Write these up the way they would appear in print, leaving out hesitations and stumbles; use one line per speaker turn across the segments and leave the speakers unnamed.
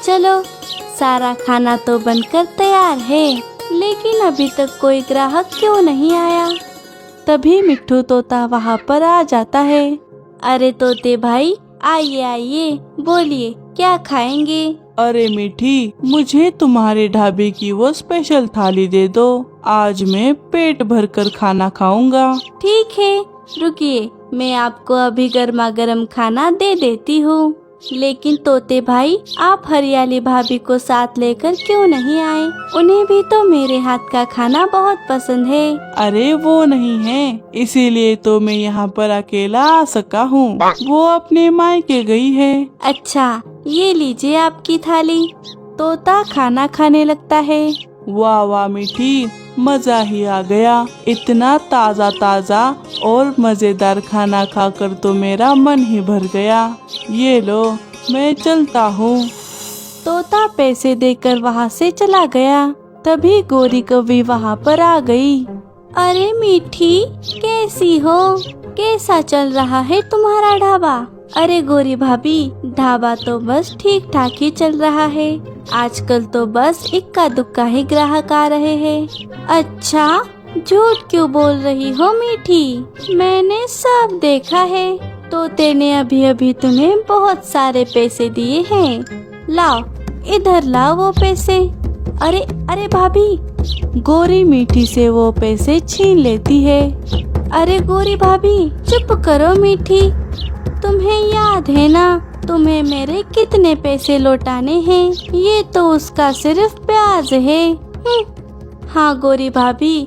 चलो, सारा खाना तो बनकर तैयार है, लेकिन अभी तक कोई ग्राहक क्यों नहीं आया। तभी मिट्ठू तोता वहाँ पर आ जाता है। अरे तोते भाई, आइए आइए, बोलिए क्या खाएंगे।
अरे मीठी, मुझे तुम्हारे ढाबे की वो स्पेशल थाली दे दो। आज मैं पेट भर कर खाना खाऊंगा।
ठीक है, रुकिए, मैं आपको अभी गर्मा गर्म खाना दे देती हूँ। लेकिन तोते भाई, आप हरियाली भाभी को साथ लेकर क्यों नहीं आए? उन्हें भी तो मेरे हाथ का खाना बहुत पसंद है।
अरे वो नहीं है, इसीलिए तो मैं यहाँ पर अकेला आ सका हूँ। वो अपने मायके गई है।
अच्छा, ये लीजिए आपकी थाली। तोता खाना खाने लगता है।
वाह वाह मीठी, मजा ही आ गया। इतना ताज़ा ताज़ा और मज़ेदार खाना खाकर तो मेरा मन ही भर गया। ये लो, मैं चलता हूँ।
तोता पैसे देकर वहाँ से चला गया। तभी गोरी कौवी वहाँ पर आ गई। अरे मीठी, कैसी हो? कैसा चल रहा है तुम्हारा ढाबा? अरे गोरी भाभी, ढाबा तो बस ठीक ठाक ही चल रहा है। आजकल तो बस इक्का दुक्का ही ग्राहक आ रहे हैं। अच्छा, झूठ क्यों बोल रही हो मीठी? मैंने सब देखा है। तोते ने अभी अभी तुम्हें बहुत सारे पैसे दिए हैं। लाओ, इधर लाओ वो पैसे। अरे अरे भाभी, गोरी मीठी से वो पैसे छीन लेती है। अरे गोरी भाभी, चुप करो मीठी। तुम्हें याद है ना, तुम्हें मेरे कितने पैसे लौटाने हैं? ये तो उसका सिर्फ ब्याज है। हाँ गोरी भाभी,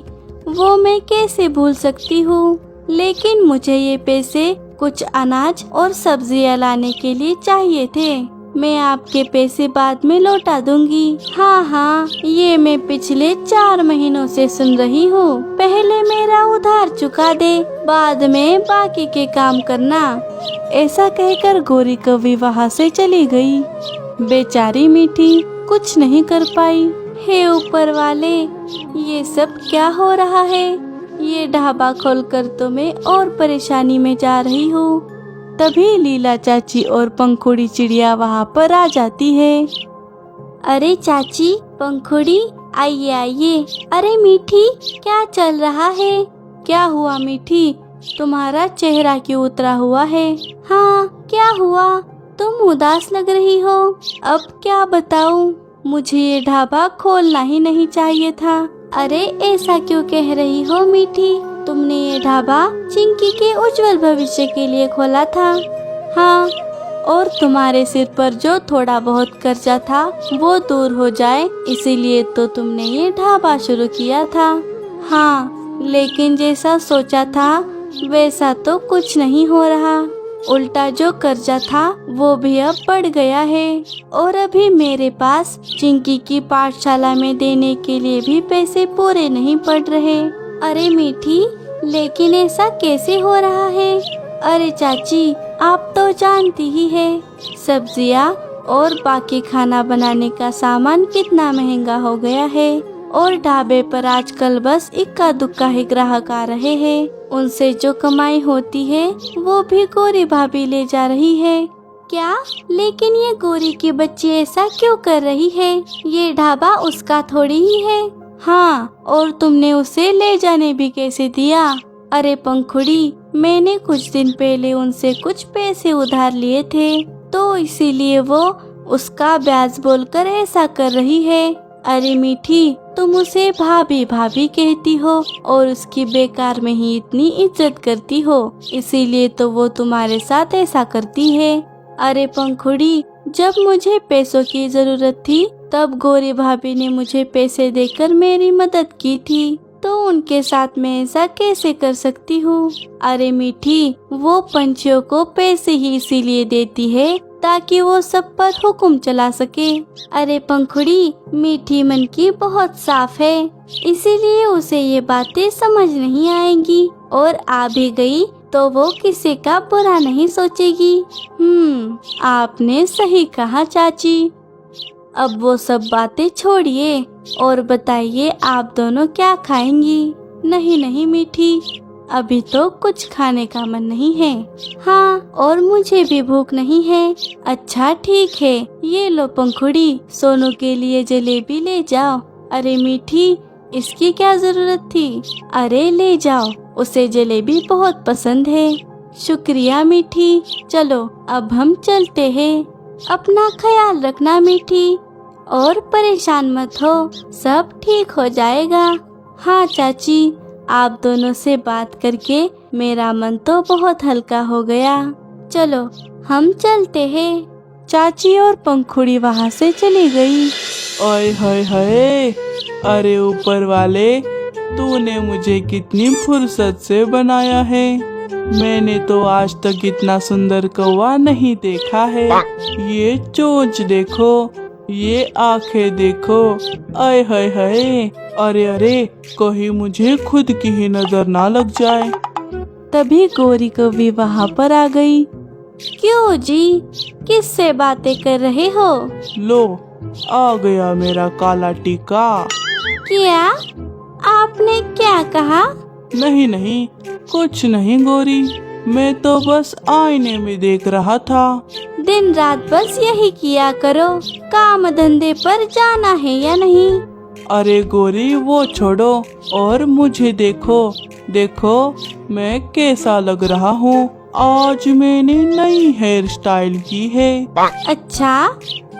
वो मैं कैसे भूल सकती हूँ, लेकिन मुझे ये पैसे कुछ अनाज और सब्जियाँ लाने के लिए चाहिए थे। मैं आपके पैसे बाद में लौटा दूंगी। हाँ हाँ, ये मैं पिछले 4 महीनों से सुन रही हूँ। पहले मेरा उधार चुका दे, बाद में बाकी के काम करना। ऐसा कहकर गोरी कौवी वहाँ से चली गई। बेचारी मीठी कुछ नहीं कर पाई। हे ऊपर वाले, ये सब क्या हो रहा है? ये ढाबा खोलकर तो मैं और परेशानी में जा रही हूँ। तभी लीला चाची और पंखुड़ी चिड़िया वहाँ पर आ जाती है। अरे चाची, पंखुड़ी, आइए आइए। अरे मीठी, क्या चल रहा है? क्या हुआ मीठी, तुम्हारा चेहरा क्यों उतरा हुआ है? हाँ, क्या हुआ? तुम उदास लग रही हो। अब क्या बताऊं, मुझे ये ढाबा खोलना ही नहीं चाहिए था। अरे ऐसा क्यों कह रही हो मीठी? तुमने ये ढाबा चिंकी के उज्जवल भविष्य के लिए खोला था। हाँ, और तुम्हारे सिर पर जो थोड़ा बहुत कर्जा था वो दूर हो जाए, इसीलिए तो तुमने ये ढाबा शुरू किया था। हाँ, लेकिन जैसा सोचा था वैसा तो कुछ नहीं हो रहा। उल्टा जो कर्जा था वो भी अब बढ़ गया है, और अभी मेरे पास चिंकी की पाठशाला में देने के लिए भी पैसे पूरे नहीं पड़ रहे। अरे मीठी, लेकिन ऐसा कैसे हो रहा है? अरे चाची, आप तो जानती ही है, सब्जियाँ और बाकी खाना बनाने का सामान कितना महंगा हो गया है, और ढाबे पर आजकल बस इक्का दुक्का ही ग्राहक आ रहे हैं। उनसे जो कमाई होती है वो भी गोरी भाभी ले जा रही है। क्या? लेकिन ये गोरी की बच्ची ऐसा क्यों कर रही है? ये ढाबा उसका थोड़ी ही है। हाँ, और तुमने उसे ले जाने भी कैसे दिया? अरे पंखुड़ी, मैंने कुछ दिन पहले उनसे कुछ पैसे उधार लिए थे, तो इसीलिए वो उसका ब्याज बोलकर ऐसा कर रही है। अरे मीठी, तुम उसे भाभी भाभी कहती हो और उसकी बेकार में ही इतनी इज्जत करती हो, इसीलिए तो वो तुम्हारे साथ ऐसा करती है। अरे पंखुड़ी, जब मुझे पैसों की जरूरत थी तब गोरी भाभी ने मुझे पैसे देकर मेरी मदद की थी, तो उनके साथ मैं ऐसा कैसे कर सकती हूँ? अरे मीठी, वो पंछियों को पैसे ही इसीलिए देती है ताकि वो सब पर हुक्म चला सके। अरे पंखुड़ी, मीठी मन की बहुत साफ है, इसीलिए उसे ये बातें समझ नहीं आएंगी, और आ भी गई तो वो किसी का बुरा नहीं सोचेगी। आपने सही कहा चाची। अब वो सब बातें छोड़िए और बताइए, आप दोनों क्या खाएंगी? नहीं नहीं मीठी, अभी तो कुछ खाने का मन नहीं है। हाँ, और मुझे भी भूख नहीं है। अच्छा ठीक है, ये लो पंखुड़ी, सोनू के लिए जलेबी ले जाओ। अरे मीठी, इसकी क्या जरूरत थी? अरे ले जाओ, उसे जलेबी बहुत पसंद है। शुक्रिया मीठी, चलो अब हम चलते हैं। अपना ख्याल रखना मीठी, और परेशान मत हो, सब ठीक हो जाएगा। हाँ चाची, आप दोनों से बात करके मेरा मन तो बहुत हल्का हो गया। चलो हम चलते हैं।
चाची और पंखुड़ी वहाँ से चली गई। ओए होए होए, अरे ऊपर वाले, तूने मुझे कितनी फुर्सत से बनाया है। मैंने तो आज तक इतना सुंदर कौवा नहीं देखा है। ये चोंच देखो, ये आंखें देखो, आय हाय हाय, अरे अरे, कहीं मुझे खुद की ही नजर ना लग जाए।
तभी गौरी कौवी वहाँ पर आ गई। क्यों जी, किससे बातें कर रहे हो?
लो, आ गया मेरा काला टीका।
क्या? आपने क्या कहा?
नहीं नहीं, कुछ नहीं गौरी, मैं तो बस आईने में देख रहा था।
दिन रात बस यही किया करो, काम धंधे पर जाना है या नहीं?
अरे गौरी वो छोड़ो, और मुझे देखो, देखो मैं कैसा लग रहा हूँ। आज मैंने नई हेयर स्टाइल की है।
अच्छा,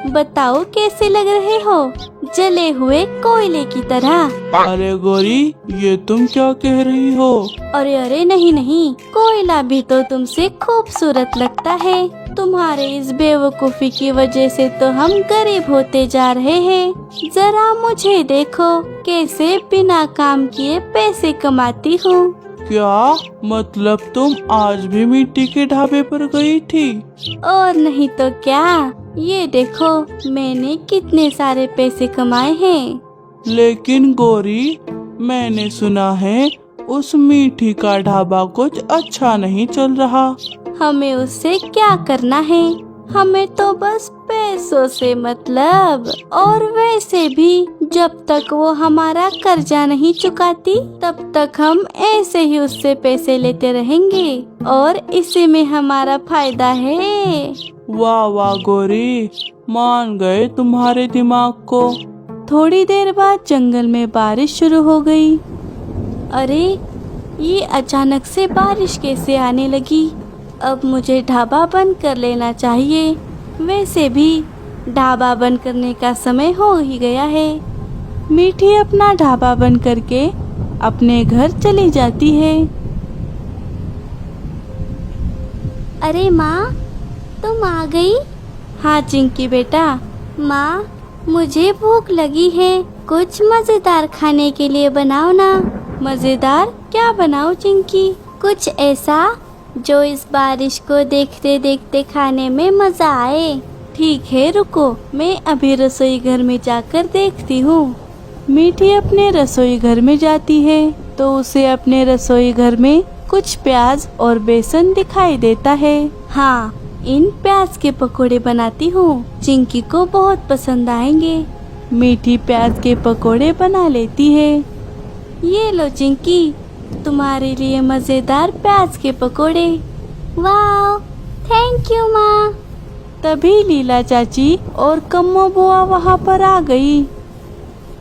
बताओ कैसे लग रहे हो? जले हुए कोयले की तरह।
अरे गौरी, ये तुम क्या कह रही हो?
अरे अरे नहीं नहीं, कोयला भी तो तुमसे खूबसूरत लगता है। तुम्हारे इस बेवकूफी की वजह से तो हम गरीब होते जा रहे हैं। जरा मुझे देखो, कैसे बिना काम किए पैसे कमाती हूँ।
क्या मतलब, तुम आज भी मिट्टी के ढाबे पर गई थी?
और नहीं तो क्या, ये देखो मैंने कितने सारे पैसे कमाए हैं।
लेकिन गौरी, मैंने सुना है उस मीठी का ढाबा कुछ अच्छा नहीं चल रहा।
हमें उससे क्या करना है? हमें तो बस पैसों से मतलब। और वैसे भी जब तक वो हमारा कर्जा नहीं चुकाती, तब तक हम ऐसे ही उससे पैसे लेते रहेंगे, और इसी में हमारा फायदा है।
वाह वाह गौरी, मान गए तुम्हारे दिमाग को।
थोड़ी देर बाद जंगल में बारिश शुरू हो गई। अरे, ये अचानक से बारिश कैसे आने लगी? अब मुझे ढाबा बंद कर लेना चाहिए। वैसे भी ढाबा बंद करने का समय हो ही गया है। मीठी अपना ढाबा बंद करके अपने घर चली जाती है। अरे माँ, तुम आ गई? हाँ चिंकी बेटा। माँ, मुझे भूख लगी है, कुछ मजेदार खाने के लिए बनाओ ना। मजेदार क्या बनाओ चिंकी? कुछ ऐसा जो इस बारिश को देखते देखते खाने में मजा आए। ठीक है, रुको, मैं अभी रसोई घर में जाकर देखती हूँ। मीठी अपने रसोई घर में जाती है तो उसे अपने रसोई घर में कुछ प्याज और बेसन दिखाई देता है। हाँ, इन प्याज के पकोड़े बनाती हूँ, चिंकी को बहुत पसंद आएंगे। मीठी प्याज के पकोड़े बना लेती है। ये लो चिंकी, तुम्हारे लिए मजेदार प्याज के पकोड़े। वाह, थैंक यू माँ। तभी लीला चाची और कम्मो बुआ वहाँ पर आ गई।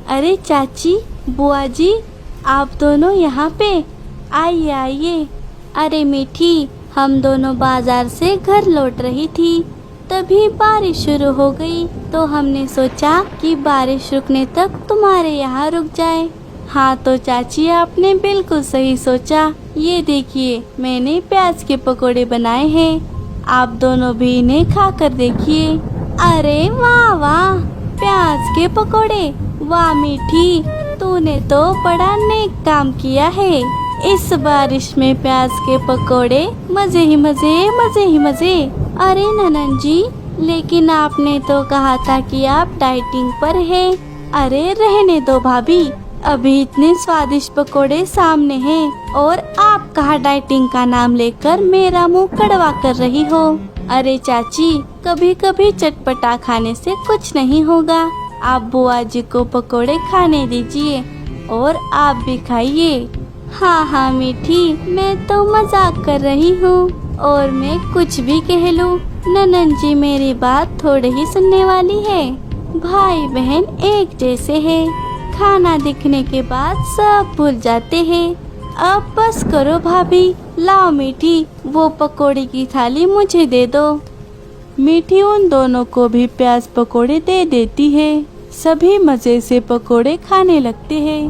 अरे चाची, बुआ जी, आप दोनों यहाँ पे? आइए आइए। अरे मीठी, हम दोनों बाजार से घर लौट रही थी, तभी बारिश शुरू हो गई, तो हमने सोचा कि बारिश रुकने तक तुम्हारे यहाँ रुक जाए। हाँ तो चाची, आपने बिल्कुल सही सोचा। ये देखिए, मैंने प्याज के पकोड़े बनाए हैं, आप दोनों भी इन्हें खा कर देखिए। अरे वाह वाह, प्याज के पकोड़े! वाह मीठी, तूने तो बड़ा नेक काम किया है। इस बारिश में प्याज के पकोड़े, मजे ही मजे, मजे ही मजे। अरे ननन जी, लेकिन आपने तो कहा था कि आप डाइटिंग पर हैं। अरे रहने दो भाभी, अभी इतने स्वादिष्ट पकोड़े सामने हैं और आप कहाँ डाइटिंग का नाम लेकर मेरा मुंह कड़वा कर रही हो। अरे चाची, कभी कभी चटपटा खाने से कुछ नहीं होगा। आप बुआ जी को पकोड़े खाने दीजिए और आप भी खाइए। हाँ हाँ मीठी, मैं तो मजाक कर रही हूँ। और मैं कुछ भी कह लूँ, ननन जी मेरी बात थोड़े ही सुनने वाली है। भाई बहन एक जैसे हैं, खाना दिखने के बाद सब भूल जाते हैं। अब बस करो भाभी, लाओ मीठी वो पकोड़े की थाली मुझे दे दो। मीठी उन दोनों को भी प्याज पकोड़े दे देती है। सभी मजे से पकोड़े खाने लगते हैं।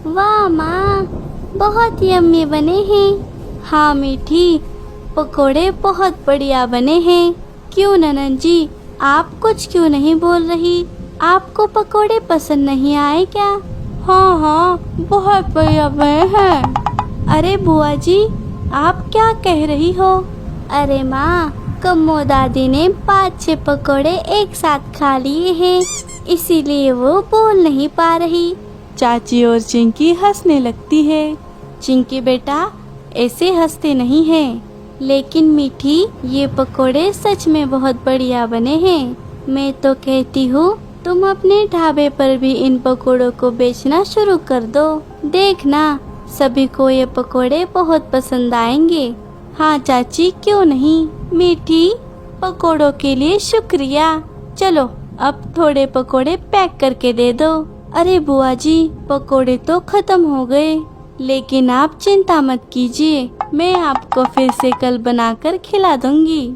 वाह माँ, बहुत यम्मी बने हैं। हाँ मीठी, पकोड़े बहुत बढ़िया बने हैं। क्यों ननन जी, आप कुछ क्यों नहीं बोल रही? आपको पकोड़े पसंद नहीं आए क्या? हाँ हाँ, बहुत बढ़िया बने हैं। अरे बुआ जी, आप क्या कह रही हो? अरे माँ, कम्मो दादी ने 5-6 पकोड़े एक साथ खा लिए हैं, इसीलिए वो बोल नहीं पा रही। चाची और चिंकी हंसने लगती है। चिंकी बेटा, ऐसे हंसते नहीं हैं। लेकिन मीठी, ये पकोड़े सच में बहुत बढ़िया बने हैं। मैं तो कहती हूँ तुम अपने ढाबे पर भी इन पकोड़ों को बेचना शुरू कर दो। देखना, सभी को ये पकोड़े बहुत पसंद आएंगे। हाँ चाची, क्यों नहीं। मीठी, पकोड़ों के लिए शुक्रिया। चलो अब थोड़े पकोड़े पैक करके दे दो। अरे बुआ जी, पकोड़े तो खत्म हो गए, लेकिन आप चिंता मत कीजिए, मैं आपको फिर से कल बनाकर खिला दूंगी।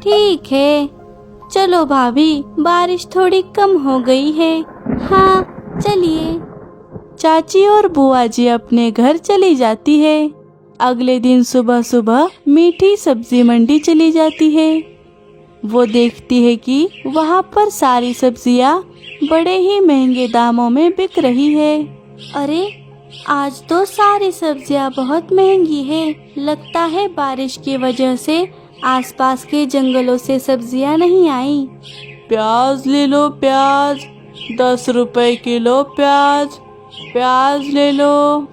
ठीक है। चलो भाभी, बारिश थोड़ी कम हो गई है। हाँ चलिए। चाची और बुआ जी अपने घर चली जाती है। अगले दिन सुबह सुबह मीठी सब्जी मंडी चली जाती है। वो देखती है कि वहाँ पर सारी सब्जियाँ बड़े ही महंगे दामों में बिक रही है। अरे, आज तो सारी सब्जियाँ बहुत महंगी है। लगता है बारिश की वजह से आसपास के जंगलों से सब्जियाँ नहीं आई।
प्याज ले लो, प्याज 10 रुपए किलो प्याज, प्याज ले लो।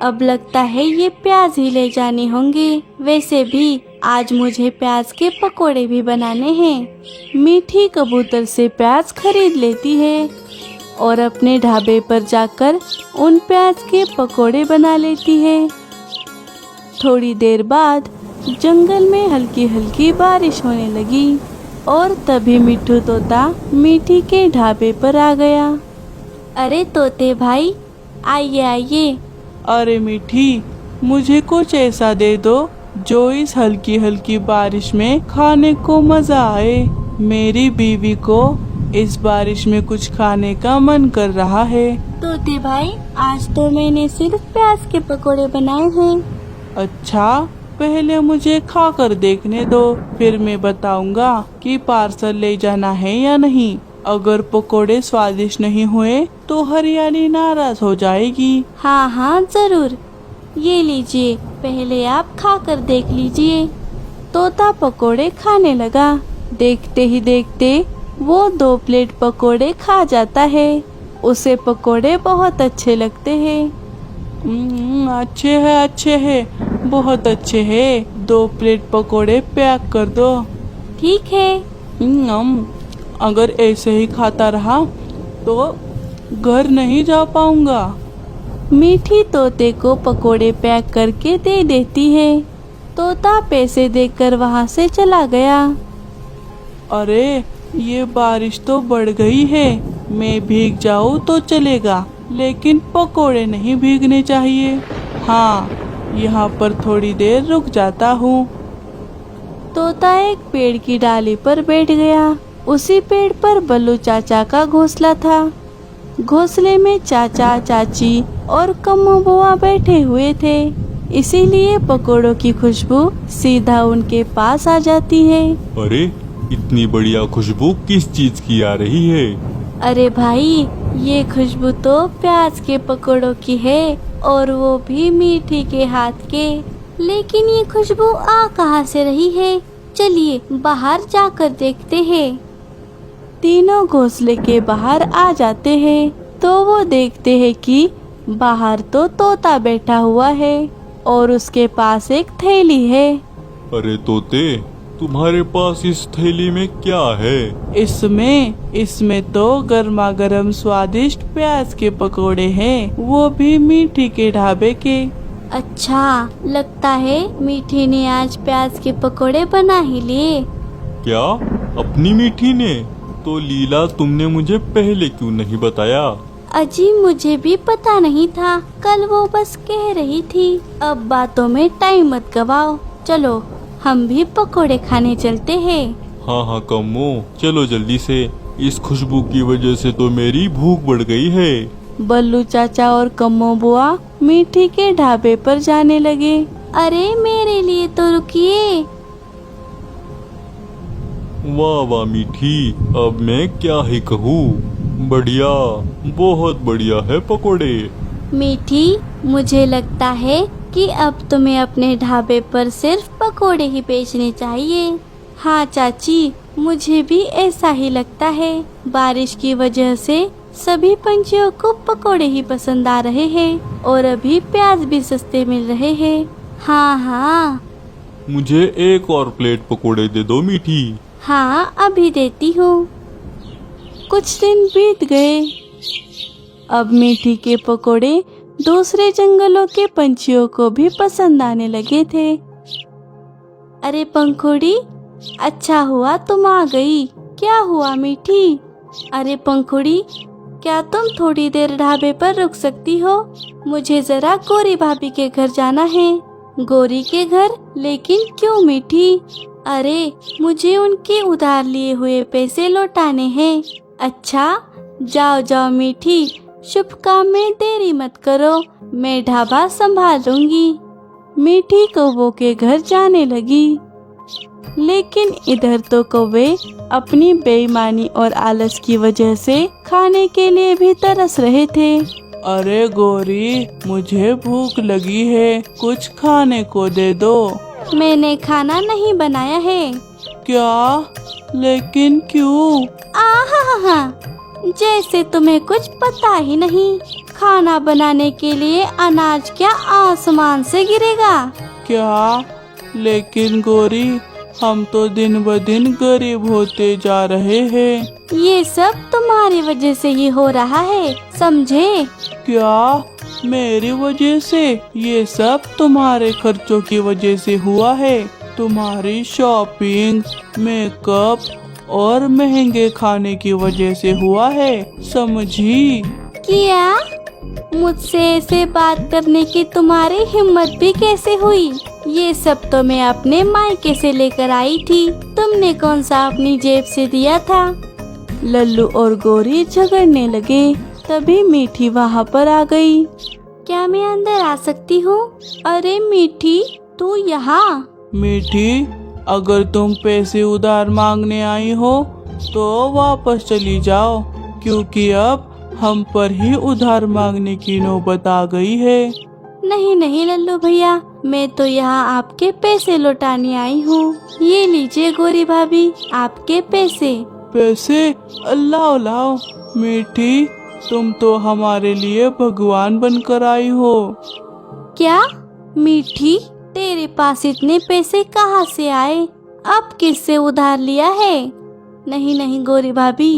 अब लगता है ये प्याज ही ले जाने होंगे। वैसे भी आज मुझे प्याज के पकोड़े भी बनाने हैं। मीठी कबूतर से प्याज खरीद लेती है और अपने ढाबे पर जाकर उन प्याज के पकोड़े बना लेती है। थोड़ी देर बाद जंगल में हल्की हल्की बारिश होने लगी और तभी मिट्ठू तोता मीठी के ढाबे पर आ गया। अरे तोते भाई, आइए आइए।
अरे मीठी, मुझे कुछ ऐसा दे दो जो इस हल्की हल्की बारिश में खाने को मजा आए। मेरी बीवी को इस बारिश में कुछ खाने का मन कर रहा है।
तोते भाई, आज तो मैंने सिर्फ प्याज के पकोड़े बनाए हैं।
अच्छा, पहले मुझे खाकर देखने दो, फिर मैं बताऊंगा कि पार्सल ले जाना है या नहीं। अगर पकोड़े स्वादिष्ट नहीं हुए तो हरियाली नाराज हो जाएगी।
हाँ हाँ जरूर, ये लीजिए, पहले आप खाकर देख लीजिए। तोता पकोड़े खाने लगा। देखते ही देखते वो 2 प्लेट पकोड़े खा जाता है। उसे पकोड़े बहुत अच्छे लगते हैं।
अच्छे हैं, बहुत अच्छे हैं। 2 प्लेट पकोड़े पैक कर दो।
ठीक है।
अगर ऐसे ही खाता रहा तो घर नहीं जा पाऊंगा।
मीठी तोते को पकोड़े पैक करके दे देती है। तोता पैसे देकर वहाँ से चला गया।
अरे, ये बारिश तो बढ़ गई है। मैं भीग जाऊँ तो चलेगा, लेकिन पकोड़े नहीं भीगने चाहिए। हाँ, यहाँ पर थोड़ी देर रुक जाता हूँ। तोता एक पेड़ की डाली पर बैठ गया। उसी पेड़ पर बल्लू चाचा का घोंसला था। घोंसले में चाचा, चाची और कम्मो बुआ बैठे हुए थे, इसीलिए पकोड़ों की खुशबू सीधा उनके पास आ जाती है।
अरे, इतनी बढ़िया खुशबू किस चीज की आ रही है?
अरे भाई, ये खुशबू तो प्याज के पकोड़ों की है, और वो भी मीठी के हाथ के। लेकिन ये खुशबू आ कहाँ से रही है? चलिए बाहर जाकर देखते हैं। तीनों घोंसले के बाहर आ जाते हैं तो वो देखते हैं कि बाहर तो तोता बैठा हुआ है और उसके पास एक थैली है।
अरे तोते, तुम्हारे पास इस थैली में क्या है?
इसमें तो गर्मा गर्म स्वादिष्ट प्याज के पकोड़े हैं, वो भी मीठी के ढाबे के।
अच्छा, लगता है मीठी ने आज प्याज के पकोड़े बना ही लिए।
क्या अपनी मीठी ने? तो लीला तुमने मुझे पहले क्यों नहीं बताया?
अजी मुझे भी पता नहीं था, कल वो बस कह रही थी। अब बातों में टाइम मत गवाओ, चलो हम भी पकोड़े खाने चलते हैं।
हाँ हाँ कम्मो, चलो जल्दी से, इस खुशबू की वजह से तो मेरी भूख बढ़ गई है।
बल्लू चाचा और कम्मो बुआ मीठी के ढाबे पर जाने लगे। अरे मेरे लिए तो रुकिए।
वाह वाह मीठी, अब मैं क्या ही कहूँ, बढ़िया, बहुत बढ़िया है पकोड़े।
मीठी, मुझे लगता है कि अब तुम्हें अपने ढाबे पर सिर्फ पकोड़े ही बेचने चाहिए। हाँ चाची, मुझे भी ऐसा ही लगता है। बारिश की वजह से सभी पंछियों को पकोड़े ही पसंद आ रहे हैं और अभी प्याज भी सस्ते मिल रहे हैं। हाँ हाँ।
मुझे एक और प्लेट पकोड़े दे दो मीठी।
हाँ अभी देती हूँ। कुछ दिन बीत गए। अब मीठी के पकोड़े दूसरे जंगलों के पंछियों को भी पसंद आने लगे थे। अरे पंखुड़ी, अच्छा हुआ तुम आ गई। क्या हुआ मीठी? अरे पंखुड़ी, क्या तुम थोड़ी देर ढाबे पर रुक सकती हो? मुझे जरा गौरी भाभी के घर जाना है। गौरी के घर? लेकिन क्यों मीठी? अरे मुझे उनके उधार लिए हुए पैसे लौटाने हैं। अच्छा, जाओ जाओ मीठी, शुभ काम में देरी मत करो, मैं ढाबा संभाल लूंगी। मीठी कौवों के घर जाने लगी, लेकिन इधर तो कौवे अपनी बेईमानी और आलस की वजह से खाने के लिए भी तरस रहे थे।
अरे गौरी, मुझे भूख लगी है, कुछ खाने को दे दो।
मैंने खाना नहीं बनाया है।
क्या? लेकिन क्यों?
आहा, जैसे तुम्हें कुछ पता ही नहीं। खाना बनाने के लिए अनाज क्या आसमान से गिरेगा?
क्या? लेकिन गौरी, हम तो दिन ब दिन गरीब होते जा रहे हैं।
ये सब तुम्हारी वजह से ही हो रहा है, समझे?
क्या? मेरी वजह से? ये सब तुम्हारे खर्चों की वजह से हुआ है। तुम्हारी शॉपिंग, मेकअप और महंगे खाने की वजह से हुआ है, समझी?
क्या? मुझसे ऐसे बात करने की तुम्हारी हिम्मत भी कैसे हुई? ये सब तो मैं अपने मायके से लेकर आई थी, तुमने कौन सा अपनी जेब से दिया था? लल्लू और गौरी झगड़ने लगे। तभी मीठी वहाँ पर आ गई। क्या मैं अंदर आ सकती हूँ? अरे मीठी, तू यहाँ?
मीठी, अगर तुम पैसे उधार मांगने आई हो तो वापस चली जाओ, क्योंकि अब हम पर ही उधार मांगने की नौबत आ गई है।
नहीं नहीं लल्लू भैया, मैं तो यहाँ आपके पैसे लौटाने आई हूँ। ये लीजिए गौरी भाभी, आपके पैसे।
पैसे? अल्लाह अल्लाह, मीठी, तुम तो हमारे लिए भगवान बनकर आई हो।
क्या? मीठी, तेरे पास इतने पैसे कहाँ से आए? अब किससे उधार लिया है? नहीं नहीं गौरी भाभी,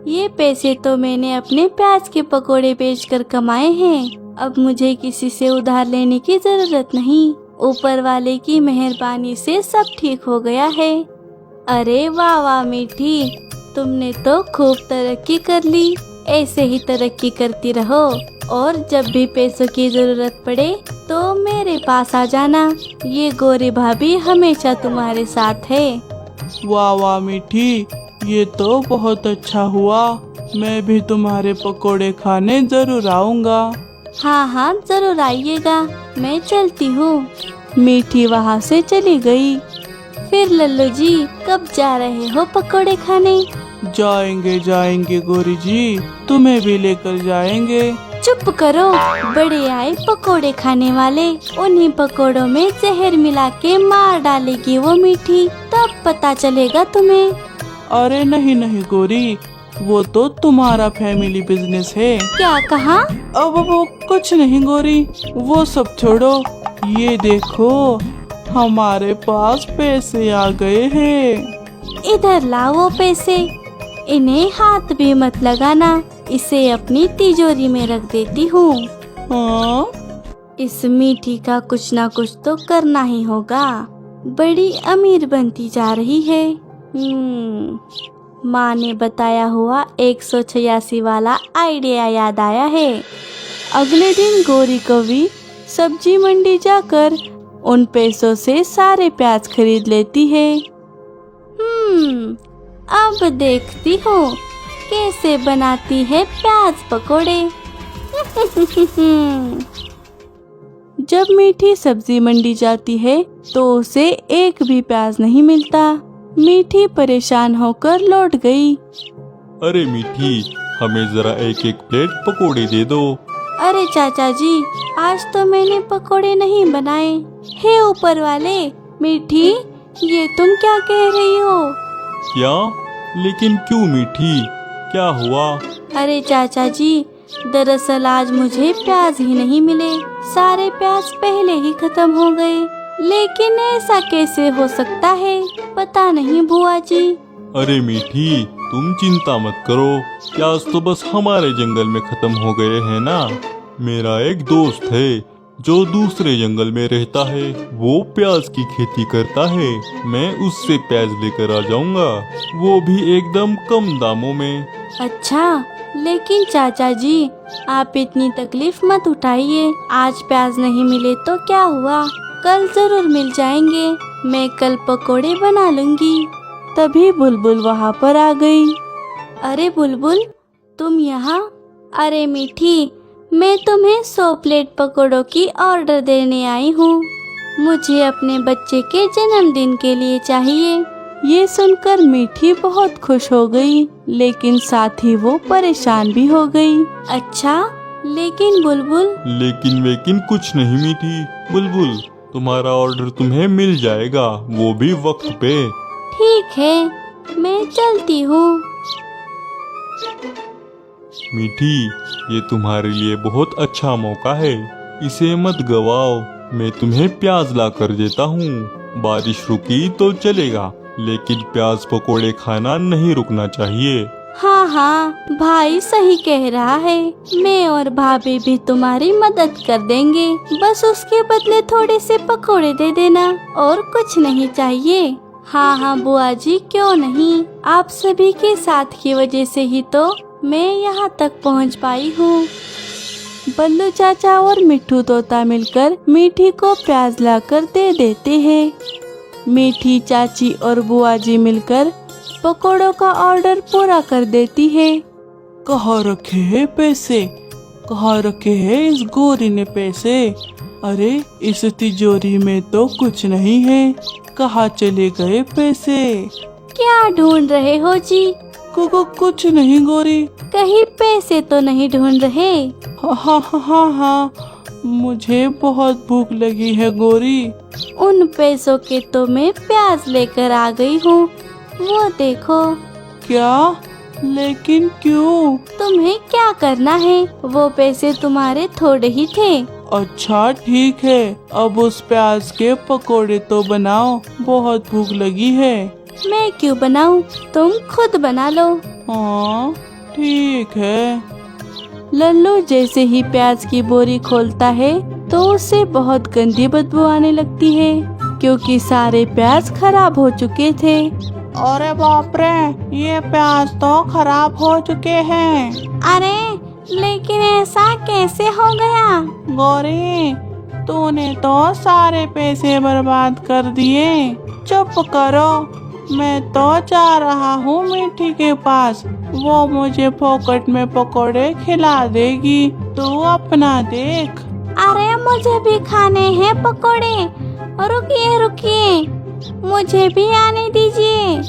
ये पैसे तो मैंने अपने प्याज के पकोड़े बेचकर कमाए हैं। अब मुझे किसी से उधार लेने की जरूरत नहीं। ऊपर वाले की मेहरबानी से सब ठीक हो गया है। अरे वाह वाह मीठी, तुमने तो खूब तरक्की कर ली। ऐसे ही तरक्की करती रहो और जब भी पैसों की जरूरत पड़े तो मेरे पास आ जाना। ये गौरी भाभी हमेशा तुम्हारे साथ है।
वाह वाह मीठी, ये तो बहुत अच्छा हुआ। मैं भी तुम्हारे पकोड़े खाने जरूर आऊँगा।
हाँ हाँ जरूर आइएगा, मैं चलती हूँ। मीठी वहाँ से चली गई। फिर लल्लू जी कब जा रहे हो पकोड़े खाने?
जाएंगे गौरी जी, तुम्हें भी लेकर जाएंगे।
चुप करो, बड़े आए पकोड़े खाने वाले। उन्हीं पकोड़ों में जहर मिला के मार डालेगी वो मीठी, तब पता चलेगा तुम्हें।
अरे नहीं नहीं गौरी, वो तो तुम्हारा फैमिली बिजनेस है।
क्या कहा?
अब वो कुछ नहीं गौरी, वो सब छोड़ो। ये देखो, हमारे पास पैसे आ गए हैं।
इधर लाओ वो पैसे, इन्हें हाथ भी मत लगाना, इसे अपनी तिजोरी में रख देती हूँ।
हाँ,
इस मीठी का कुछ ना कुछ तो करना ही होगा, बड़ी अमीर बनती जा रही है। माँ ने बताया हुआ 186 वाला आइडिया याद आया है। अगले दिन गौरी कवि सब्जी मंडी जाकर उन पैसों से सारे प्याज खरीद लेती है। अब देखती हूँ कैसे बनाती है प्याज पकोड़े। जब मीठी सब्जी मंडी जाती है तो उसे एक भी प्याज नहीं मिलता। मीठी परेशान होकर लौट गई।
अरे मीठी, हमें जरा एक एक प्लेट पकोड़े दे दो।
अरे चाचा जी, आज तो मैंने पकोड़े नहीं बनाए। हे ऊपर वाले, मीठी ये तुम क्या कह रही हो?
क्या? लेकिन क्यों मीठी, क्या हुआ?
अरे चाचा जी, दरअसल आज मुझे प्याज ही नहीं मिले, सारे प्याज पहले ही खत्म हो गए। लेकिन ऐसा कैसे हो सकता है, पता नहीं बुआ जी।
अरे मीठी, तुम चिंता मत करो, प्याज तो बस हमारे जंगल में खत्म हो गए हैं ना। मेरा एक दोस्त है जो दूसरे जंगल में रहता है, वो प्याज की खेती करता है। मैं उससे प्याज लेकर आ जाऊंगा, वो भी एकदम कम दामों में।
अच्छा, लेकिन चाचा जी आप इतनी तकलीफ मत उठाइए। आज प्याज नहीं मिले तो क्या हुआ, कल जरूर मिल जाएंगे। मैं कल पकोड़े बना लूंगी।
तभी बुलबुल वहाँ पर आ गई।
अरे बुलबुल, तुम यहाँ? अरे मीठी, मैं तुम्हें 100 प्लेट पकोड़ों की ऑर्डर देने आई हूँ। मुझे अपने बच्चे के जन्मदिन के लिए चाहिए।
ये सुनकर मीठी बहुत खुश हो गई, लेकिन साथ ही वो परेशान भी हो गई।
अच्छा, लेकिन बुलबुल?
लेकिन कुछ नहीं मीठी। बुलबुल, तुम्हारा ऑर्डर तुम्हें मिल जाएगा, वो भी वक्त पे।
ठीक है, मैं चलती हूँ।
मीठी, ये तुम्हारे लिए बहुत अच्छा मौका है, इसे मत गवाओ। मैं तुम्हें प्याज ला कर देता हूँ। बारिश रुकी तो चलेगा, लेकिन प्याज पकोड़े खाना नहीं रुकना चाहिए।
हाँ हाँ, भाई सही कह रहा है। मैं और भाभी भी तुम्हारी मदद कर देंगे, बस उसके बदले थोड़े से पकोड़े दे देना, और कुछ नहीं चाहिए। हाँ हाँ बुआ जी, क्यों नहीं, आप सभी के साथ की वजह से ही तो मैं यहाँ तक पहुँच पाई हूँ।
बल्लू चाचा और मिट्ठू तोता मिलकर मीठी को प्याज लाकर दे देते हैं। मीठी चाची और बुआ जी मिलकर पकोड़ों का ऑर्डर पूरा कर देती है। कहाँ रखे हैं पैसे, कहाँ रखे हैं इस गोरी ने पैसे? अरे इस तिजोरी में तो कुछ नहीं है, कहाँ चले गए पैसे?
क्या ढूंढ रहे हो जी?
कुछ नहीं गोरी।
कहीं पैसे तो नहीं ढूंढ रहे?
हाँ, मुझे बहुत भूख लगी है गोरी।
उन पैसों के तो मैं प्याज लेकर आ गई हूँ, वो देखो।
क्या? लेकिन क्यों?
तुम्हें क्या करना है, वो पैसे तुम्हारे थोड़े ही थे।
अच्छा ठीक है, अब उस प्याज के पकोड़े तो बनाओ, बहुत भूख लगी है।
मैं क्यों बनाऊं, तुम खुद बना लो।
हाँ ठीक है।
लल्लू जैसे ही प्याज की बोरी खोलता है तो उसे बहुत गंदी बदबू आने लगती है, क्योंकि सारे प्याज खराब हो चुके थे।
अरे बाप रे, ये प्याज तो खराब हो चुके हैं।
अरे लेकिन ऐसा कैसे हो गया?
गौरी, तूने तो सारे पैसे बर्बाद कर दिए। चुप करो, मैं तो जा रहा हूँ मीठी के पास, वो मुझे फोकट में पकोड़े खिला देगी, तू अपना देख।
अरे मुझे भी खाने हैं पकोड़े, रुकिए रुकिए, मुझे भी आने दीजिए।